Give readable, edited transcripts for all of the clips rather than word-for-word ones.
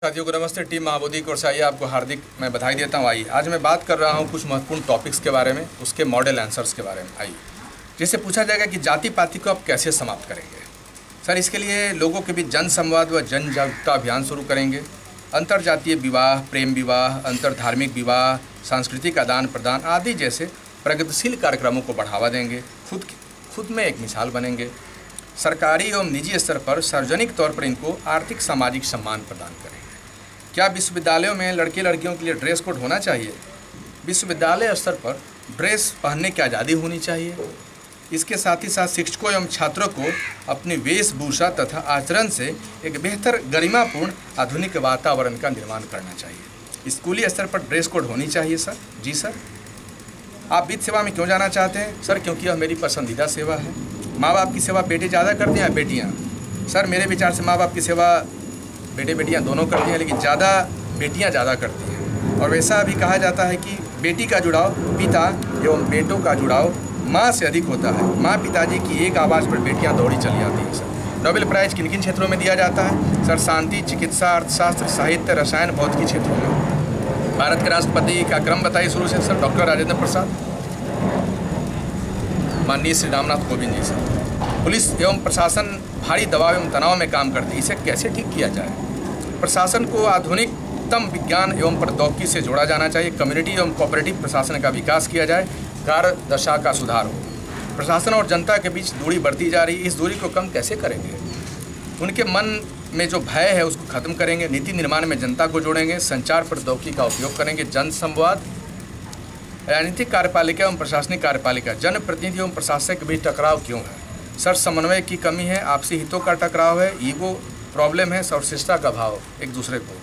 साथियों को नमस्ते। टीम महाबोधि कोर्स आइए आपको हार्दिक मैं बधाई देता हूँ। आइए आज मैं बात कर रहा हूँ कुछ महत्वपूर्ण टॉपिक्स के बारे में, उसके मॉडल आंसर्स के बारे में। आइए जैसे पूछा जाएगा कि जाति पाति को आप कैसे समाप्त करेंगे। सर इसके लिए लोगों के बीच जन संवाद व जन जागरूकता अभियान शुरू करेंगे। अंतर जातीय विवाह, प्रेम विवाह, अंतर धार्मिक विवाह, सांस्कृतिक आदान प्रदान आदि जैसे प्रगतिशील कार्यक्रमों को बढ़ावा देंगे। खुद में एक मिसाल बनेंगे। सरकारी एवं निजी स्तर पर सार्वजनिक तौर पर इनको आर्थिक सामाजिक सम्मान प्रदान करेंगे। क्या विश्वविद्यालयों में लड़के लड़कियों के लिए ड्रेस कोड होना चाहिए? विश्वविद्यालय स्तर पर ड्रेस पहनने की आज़ादी होनी चाहिए। इसके साथ ही साथ शिक्षकों एवं छात्रों को अपनी वेशभूषा तथा आचरण से एक बेहतर गरिमापूर्ण आधुनिक वातावरण का निर्माण करना चाहिए। स्कूली स्तर पर ड्रेस कोड होनी चाहिए सर। जी सर। आप वित्त सेवा में क्यों जाना चाहते हैं? सर क्योंकि यह मेरी पसंदीदा सेवा है। माँ बाप की सेवा बेटे ज़्यादा करते हैं बेटियाँ? सर मेरे विचार से माँ बाप की सेवा बेटे बेटियां दोनों करती हैं, लेकिन ज़्यादा बेटियां ज़्यादा करती हैं। और वैसा भी कहा जाता है कि बेटी का जुड़ाव पिता एवं बेटों का जुड़ाव माँ से अधिक होता है। माँ पिताजी की एक आवाज़ पर बेटियां दौड़ी चली आती हैं। सर नोबेल प्राइज़ किन किन क्षेत्रों में दिया जाता है? सर शांति, चिकित्सा, अर्थशास्त्र, साहित्य, रसायन, भौतिकी क्षेत्रों में। भारत के राष्ट्रपति का क्रम बताइए शुरू से। सर डॉक्टर राजेंद्र प्रसाद, माननीय श्री रामनाथ कोविंद जी। सर पुलिस एवं प्रशासन भारी दबाव एवं तनाव में काम करती है, इसे कैसे ठीक किया जाए? प्रशासन को आधुनिकतम विज्ञान एवं प्रौद्योगिकी से जोड़ा जाना चाहिए। कम्युनिटी एवं कोऑपरेटिव प्रशासन का विकास किया जाए। कार्य दशा का सुधार हो। प्रशासन और जनता के बीच दूरी बढ़ती जा रही है, इस दूरी को कम कैसे करेंगे? उनके मन में जो भय है उसको खत्म करेंगे। नीति निर्माण में जनता को जोड़ेंगे। संचार प्रौद्योगिकी का उपयोग करेंगे। जन संवाद। राजनीतिक कार्यपालिका एवं प्रशासनिक कार्यपालिका, जनप्रतिनिधि एवं प्रशासक के बीच टकराव क्यों है? सर समन्वय की कमी है, आपसी हितों का टकराव है, ईगो प्रॉब्लम है, सर्वश्रेष्ठता का भाव एक दूसरे को।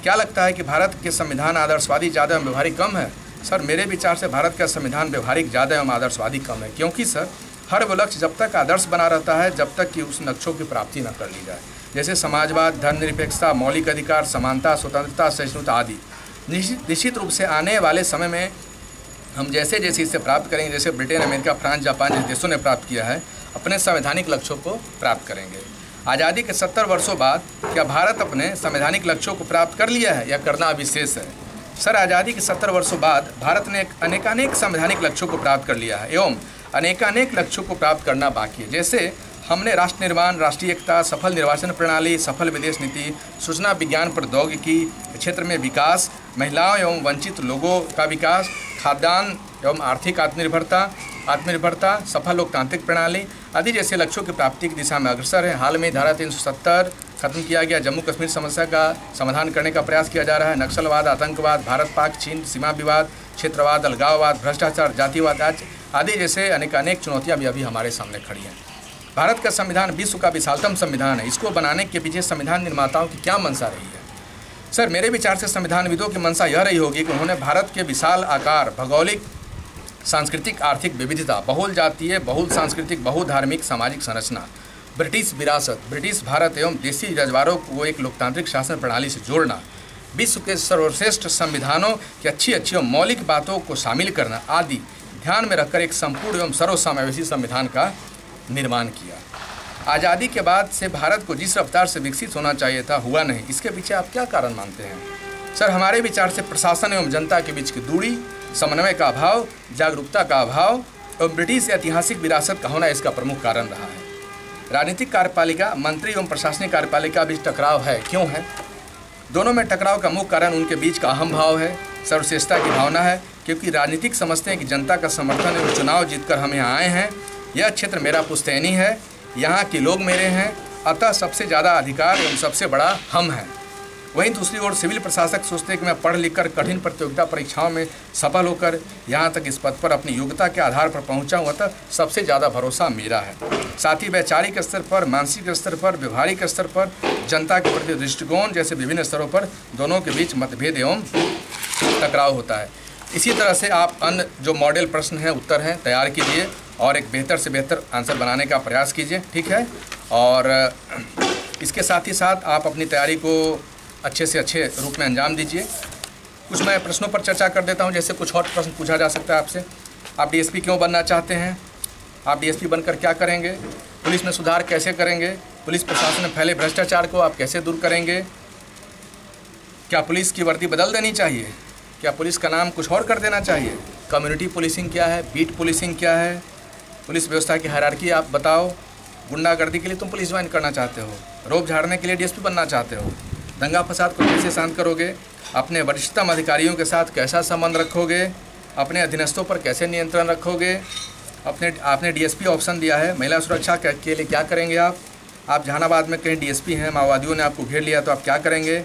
क्या लगता है कि भारत के संविधान आदर्शवादी ज़्यादा एवं व्यवहारिक कम है? सर मेरे विचार से भारत का संविधान व्यवहारिक ज़्यादा एवं आदर्शवादी कम है, क्योंकि सर हर वो लक्ष्य जब तक आदर्श बना रहता है जब तक कि उस लक्ष्यों की प्राप्ति न कर ली जाए, जैसे समाजवाद, धर्मनिरपेक्षता, मौलिक अधिकार, समानता, स्वतंत्रता, सहिष्णुता आदि। निश्चित रूप से आने वाले समय में हम जैसे जैसे इसे प्राप्त करेंगे, जैसे ब्रिटेन, अमेरिका, फ्रांस, जापान जैसे देशों ने प्राप्त किया है, अपने संवैधानिक लक्ष्यों को प्राप्त करेंगे। आज़ादी के 70 वर्षों बाद क्या भारत अपने संवैधानिक लक्ष्यों को प्राप्त कर लिया है या करना अभी शेष है? सर आज़ादी के 70 वर्षों बाद भारत ने अनेकानेक संवैधानिक लक्ष्यों को प्राप्त कर लिया है एवं अनेकानेक लक्ष्यों को प्राप्त करना बाकी है। जैसे हमने राष्ट्र निर्माण, राष्ट्रीय एकता, सफल निर्वाचन प्रणाली, सफल विदेश नीति, सूचना विज्ञान प्रौद्योगिकी क्षेत्र में विकास, महिलाओं एवं वंचित लोगों का विकास, खाद्यान्न एवं आर्थिक आत्मनिर्भरता, सफल लोकतांत्रिक प्रणाली आदि जैसे लक्ष्यों की प्राप्ति की दिशा में अग्रसर है। हाल में धारा 370 खत्म किया गया। जम्मू कश्मीर समस्या का समाधान करने का प्रयास किया जा रहा है। नक्सलवाद, आतंकवाद, भारत पाक चीन सीमा विवाद, क्षेत्रवाद, अलगाववाद, भ्रष्टाचार, जातिवाद आदि जैसे अनेकानेक चुनौतियाँ भी अभी हमारे सामने खड़ी हैं। भारत का संविधान विश्व का विशालतम संविधान है। इसको बनाने के पीछे संविधान निर्माताओं की क्या मंशा रही है? सर मेरे विचार से संविधानविदों की मंशा यह रही होगी कि उन्होंने भारत के विशाल आकार, भौगोलिक, सांस्कृतिक, आर्थिक विविधता, बहुल जातीय, बहुल सांस्कृतिक, बहु धार्मिक, सामाजिक संरचना, ब्रिटिश विरासत, ब्रिटिश भारत एवं देसी रजवाड़ों को एक लोकतांत्रिक शासन प्रणाली से जोड़ना, विश्व के सर्वश्रेष्ठ संविधानों की अच्छी मौलिक बातों को शामिल करना आदि ध्यान में रखकर एक संपूर्ण एवं सर्वसमावेशी संविधान का निर्माण किया। आज़ादी के बाद से भारत को जिस रफ्तार से विकसित होना चाहिए था हुआ नहीं। इसके पीछे आप क्या कारण मानते हैं? सर हमारे विचार से प्रशासन एवं जनता के बीच की दूरी, समन्वय का अभाव, जागरूकता का अभाव एवं ब्रिटिश ऐतिहासिक विरासत का होना इसका प्रमुख कारण रहा है। राजनीतिक कार्यपालिका, मंत्री एवं प्रशासनिक कार्यपालिका बीच टकराव है, क्यों है? दोनों में टकराव का मुख्य कारण उनके बीच का अहम भाव है, सर्वश्रेष्ठता की भावना है, क्योंकि राजनीतिक समझते हैं कि जनता का समर्थन एवं चुनाव जीतकर हम यहाँ आए हैं, यह क्षेत्र मेरा पुश्तैनी है, यहाँ के लोग मेरे हैं, अतः सबसे ज़्यादा अधिकार एवं सबसे बड़ा हम हैं। वहीं दूसरी ओर सिविल प्रशासक सोचते हैं कि मैं पढ़ लिख कर कठिन प्रतियोगिता परीक्षाओं में सफल होकर यहाँ तक इस पद पर अपनी योग्यता के आधार पर पहुँचा हूँ, अतः सबसे ज़्यादा भरोसा मेरा है। साथ ही वैचारिक स्तर पर, मानसिक स्तर पर, व्यवहारिक स्तर पर, जनता के प्रति दृष्टिकोण जैसे विभिन्न स्तरों पर दोनों के बीच मतभेद एवं टकराव होता है। इसी तरह से आप अन्य जो मॉडल प्रश्न हैं, उत्तर हैं, तैयार कीजिए और एक बेहतर से बेहतर आंसर बनाने का प्रयास कीजिए, ठीक है? और इसके साथ ही साथ आप अपनी तैयारी को अच्छे से अच्छे रूप में अंजाम दीजिए। कुछ मैं प्रश्नों पर चर्चा कर देता हूं, जैसे कुछ और प्रश्न पूछा जा सकता है आपसे। आप डीएसपी क्यों बनना चाहते हैं? आप डीएसपी बनकर क्या करेंगे? पुलिस में सुधार कैसे करेंगे? पुलिस प्रशासन में फैले भ्रष्टाचार को आप कैसे दूर करेंगे? क्या पुलिस की वर्दी बदल देनी चाहिए? क्या पुलिस का नाम कुछ और कर देना चाहिए? कम्युनिटी पुलिसिंग क्या है? बीट पुलिसिंग क्या है? पुलिस व्यवस्था की हायरार्की आप बताओ। गुंडागर्दी के लिए तुम पुलिस ज्वाइन करना चाहते हो, रोब झाड़ने के लिए डीएसपी बनना चाहते हो, दंगा फसाद को कैसे शांत करोगे? अपने वरिष्ठतम अधिकारियों के साथ कैसा संबंध रखोगे? अपने अधीनस्थों पर कैसे नियंत्रण रखोगे? आपने डीएसपी ऑप्शन दिया है, महिला सुरक्षा के लिए क्या करेंगे आप? जहानाबाद में कहीं डीएसपी हैं, माओवादियों ने आपको घेर लिया तो आप क्या करेंगे?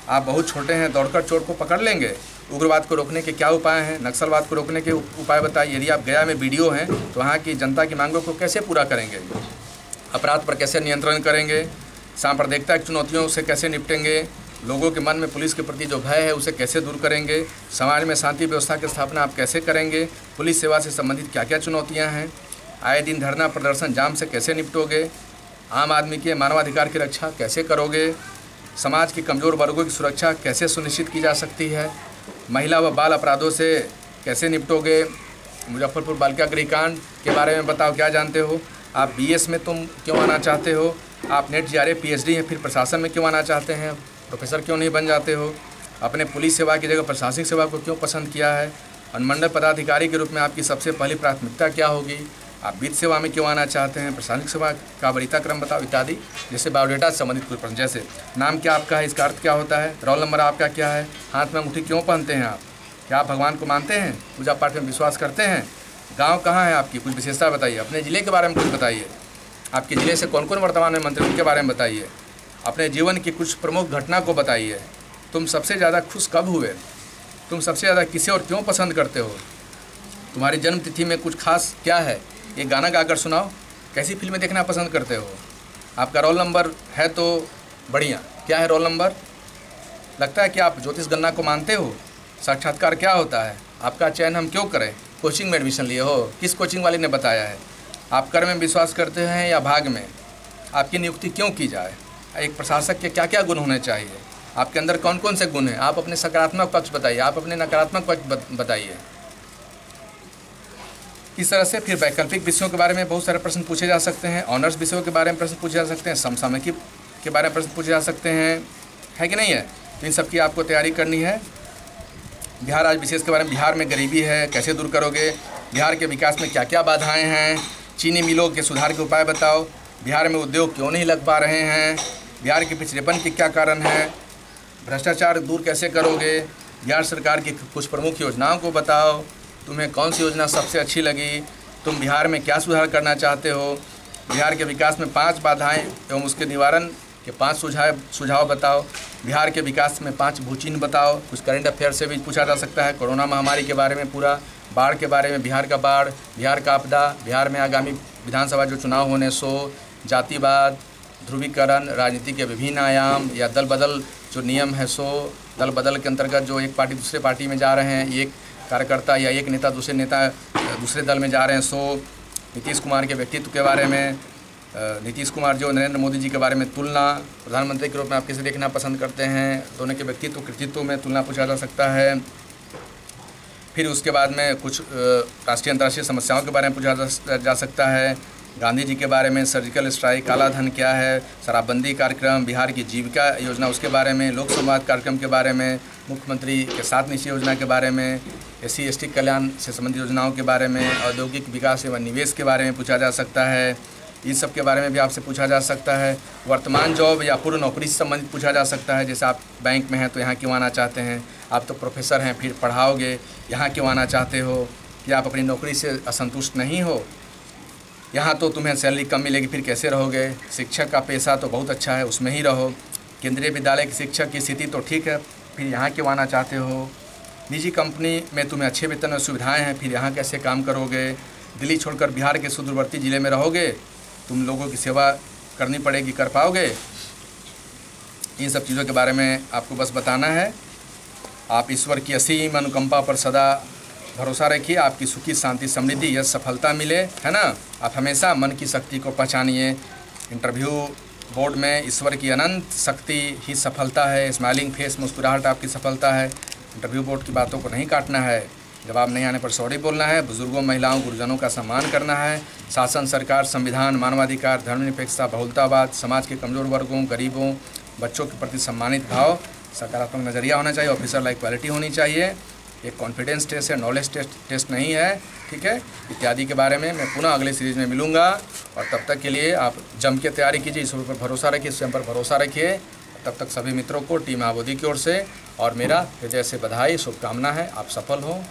आप बहुत छोटे हैं, दौड़कर चोर को पकड़ लेंगे। उग्रवाद को रोकने के क्या उपाय हैं? नक्सलवाद को रोकने के उपाय बताइए। यदि आप गया में बीडीओ हैं तो वहाँ की जनता की मांगों को कैसे पूरा करेंगे? अपराध पर कैसे नियंत्रण करेंगे? सांप्रदायिकता की चुनौतियों से कैसे निपटेंगे? लोगों के मन में पुलिस के प्रति जो भय है उसे कैसे दूर करेंगे? समाज में शांति व्यवस्था की स्थापना आप कैसे करेंगे? पुलिस सेवा से संबंधित क्या क्या चुनौतियाँ हैं? आए दिन धरना प्रदर्शन जाम से कैसे निपटोगे? आम आदमी के मानवाधिकार की रक्षा कैसे करोगे? समाज के कमज़ोर वर्गों की सुरक्षा कैसे सुनिश्चित की जा सकती है? महिला व बाल अपराधों से कैसे निपटोगे? मुजफ्फरपुर बालिका गृहकांड के बारे में बताओ, क्या जानते हो? आप बीएस में तुम क्यों आना चाहते हो? आप नेट जेआरएफ पीएचडी हैं, फिर प्रशासन में क्यों आना चाहते हैं? प्रोफेसर क्यों नहीं बन जाते हो? अपने पुलिस सेवा की जगह प्रशासनिक सेवा को क्यों पसंद किया है? अनुमंडल पदाधिकारी के रूप में आपकी सबसे पहली प्राथमिकता क्या होगी? आप वित्त सेवा में क्यों आना चाहते हैं? प्रशासनिक सेवा का वरीयता क्रम बताओ इत्यादि। जैसे बायोडेटा से संबंधित कुछ प्रश्न, जैसे नाम क्या आपका है, इसका अर्थ क्या होता है? रोल नंबर आपका क्या है? हाथ में अंगूठी क्यों पहनते हैं आप? क्या आप भगवान को मानते हैं? पूजा पाठ में विश्वास करते हैं? गांव कहाँ है आपकी? कुछ विशेषता बताइए। अपने ज़िले के बारे में कुछ बताइए। आपके ज़िले से कौन कौन वर्तमान में मंत्री, उनके बारे में बताइए। अपने जीवन की कुछ प्रमुख घटना को बताइए। तुम सबसे ज़्यादा खुश कब हुए? तुम सबसे ज़्यादा किसे और क्यों पसंद करते हो? तुम्हारी जन्म तिथि में कुछ खास क्या है? एक गाना गाकर सुनाओ। कैसी फिल्में देखना पसंद करते हो? आपका रोल नंबर है तो बढ़िया। क्या है रोल नंबर? लगता है कि आप ज्योतिष गणना को मानते हो? साक्षात्कार क्या होता है? आपका चयन हम क्यों करें? कोचिंग में एडमिशन लिए हो? किस कोचिंग वाले ने बताया है? आप कर्म में विश्वास करते हैं या भाग में? आपकी नियुक्ति क्यों की जाए? एक प्रशासक के क्या क्या गुण होने चाहिए? आपके अंदर कौन कौन से गुण हैं? आप अपने सकारात्मक पक्ष बताइए, आप अपने नकारात्मक पक्ष बताइए। इस तरह से फिर वैकल्पिक विषयों के बारे में बहुत सारे प्रश्न पूछे जा सकते हैं। ऑनर्स विषयों के बारे में प्रश्न पूछे जा सकते हैं। समसामयिकी के बारे में प्रश्न पूछे जा सकते हैं, है कि नहीं है? तो इन सब की आपको तैयारी करनी है। बिहार आज विशेष के बारे में, बिहार में गरीबी है, कैसे दूर करोगे? बिहार के विकास में क्या क्या बाधाएं हैं? चीनी मिलों के सुधार के उपाय बताओ। बिहार में उद्योग क्यों नहीं लग पा रहे हैं? बिहार के पिछड़ेपन के क्या कारण हैं? भ्रष्टाचार दूर कैसे करोगे? बिहार सरकार की कुछ प्रमुख योजनाओं को बताओ। तुम्हें कौन सी योजना सबसे अच्छी लगी? तुम बिहार में क्या सुधार करना चाहते हो? बिहार के विकास में 5 बाधाएं एवं उसके निवारण के 5 सुझाव बताओ। बिहार के विकास में 5 भूचिन्ह बताओ। कुछ करंट अफेयर से भी पूछा जा सकता है। कोरोना महामारी के बारे में पूरा, बाढ़ के बारे में, बिहार का बाढ़, बिहार का आपदा, बिहार में आगामी विधानसभा जो चुनाव होने सो, जातिवाद, ध्रुवीकरण, राजनीति के विभिन्न आयाम या दल बदल जो नियम है सो, दल बदल के अंतर्गत जो एक पार्टी दूसरे पार्टी में जा रहे हैं, एक कार्यकर्ता या एक नेता दूसरे दल में जा रहे हैं सो, नीतीश कुमार के व्यक्तित्व के बारे में, नीतीश कुमार जो नरेंद्र मोदी जी के बारे में तुलना, प्रधानमंत्री के रूप में आप किसे देखना पसंद करते हैं, दोनों के व्यक्तित्व कृतित्व में तुलना पूछा जा सकता है। फिर उसके बाद में कुछ राष्ट्रीय अंतर्राष्ट्रीय समस्याओं के बारे में पूछा जा सकता है। गांधी जी के बारे में, सर्जिकल स्ट्राइक, काला धन क्या है, शराबबंदी कार्यक्रम, बिहार की जीविका योजना उसके बारे में, लोक संवाद कार्यक्रम के बारे में, मुख्यमंत्री के 7 निश्चय योजना के बारे में, SC/ST कल्याण से संबंधित योजनाओं के बारे में, औद्योगिक विकास एवं निवेश के बारे में पूछा जा सकता है। इन सब के बारे में भी आपसे पूछा जा सकता है। वर्तमान जॉब या पूर्व नौकरी से संबंधित पूछा जा सकता है। जैसे आप बैंक में हैं तो यहाँ क्यों आना चाहते हैं? आप तो प्रोफेसर हैं, फिर पढ़ाओगे, यहाँ क्यों आना चाहते हो? कि आप अपनी नौकरी से असंतुष्ट नहीं हो? यहाँ तो तुम्हें सैलरी कम मिलेगी, फिर कैसे रहोगे? शिक्षक का पेशा तो बहुत अच्छा है, उसमें ही रहो। केंद्रीय विद्यालय के शिक्षक की स्थिति तो ठीक है, फिर यहाँ क्यों आना चाहते हो? निजी कंपनी में तुम्हें अच्छे वेतन और सुविधाएं हैं, फिर यहाँ कैसे काम करोगे? दिल्ली छोड़कर बिहार के सुदूरवर्ती ज़िले में रहोगे, तुम लोगों की सेवा करनी पड़ेगी, कर पाओगे? इन सब चीज़ों के बारे में आपको बस बताना है। आप ईश्वर की असीम अनुकंपा पर सदा भरोसा रखिए, आपकी सुखी शांति समृद्धि यश सफलता मिले, है ना? आप हमेशा मन की शक्ति को पहचानिए। इंटरव्यू बोर्ड में ईश्वर की अनंत शक्ति ही सफलता है। स्माइलिंग फेस, मुस्कुराहट आपकी सफलता है। इंटरव्यू बोर्ड की बातों को नहीं काटना है। जवाब नहीं आने पर सॉरी बोलना है। बुजुर्गों, महिलाओं, गुरुजनों का सम्मान करना है। शासन, सरकार, संविधान, मानवाधिकार, धर्मनिरपेक्षता, बहुलतावाद, समाज के कमज़ोर वर्गों, गरीबों, बच्चों के प्रति सम्मानित भाव सकारात्मक नज़रिया होना चाहिए, ऑफिसर लाइक क्वालिटी होनी चाहिए, एक कॉन्फिडेंस टेस्ट है, नॉलेज टेस्ट नहीं है, ठीक है, इत्यादि के बारे में मैं पुनः अगले सीरीज़ में मिलूँगा। और तब तक के लिए आप जम के तैयारी कीजिए, इस पर भरोसा रखिए, स्वयं पर भरोसा रखिए। तब तक सभी मित्रों को टीम आबोदी की ओर से और मेरा हृदय से बधाई, शुभकामना है, आप सफल हों।